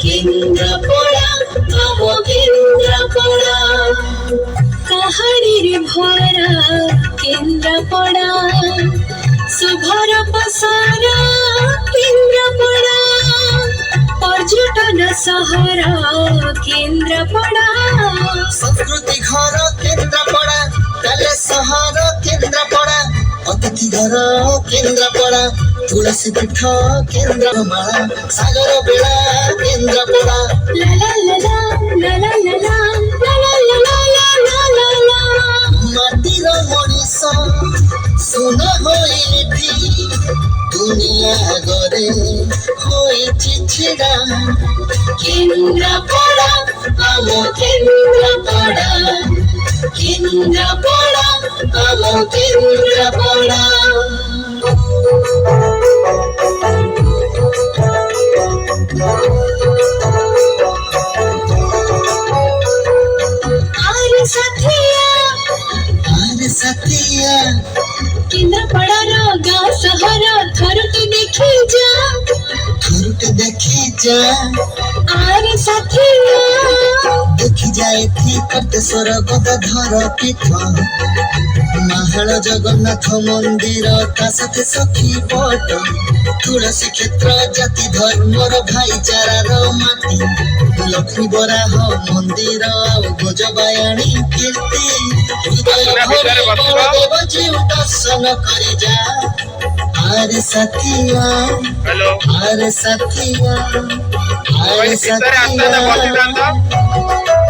কেন্দ্রাপড়া আম কেন্দ্রাপড়া কাহানিরে ভরা কেন্দ্রাপড়া শুভর পসারা কেন্দ্রাপড়া পর্যটন সহর কেন্দ্রাপড়া संस्कृति घर केन्द्रापड़ा पैलेस सहर केन्द्रापड़ा अतिथि घर केन्द्रापड़ा तुलसी पीठ केन्द्रमाला सागर बेला केन्द्रापड़ा ला ला ला ला ला ला ला ला ला ला ला ला ला ला माटीर मनीष सुन होइठी दुनिया गरे होइठी छिड़ा केन्द्रापड़ा आम केन्द्रापड़ा केन्द्रापड़ा आम केन्द्रापड़ा आरे साथिया आरे साथिया केन्द्रापड़ार गाँव सहर थरुटे देखी जा थरुटे देखी जा आरे साथिया देखी जाए थी कटेश्वर गदाधर पीठ महाल जगन्नाथ मंदिर ता साथे सखी पट तुलसी क्षेत्र जाति धर्मर भाईचारार माटी लक्ष्मी बराह मंदिर गजबायाणी कीर्ति हृदय भरे बलदेव जीव दर्शन करी जा आरे साथिया हेलो आरे साथिया भाई आरे किधर आता ना साथिया बस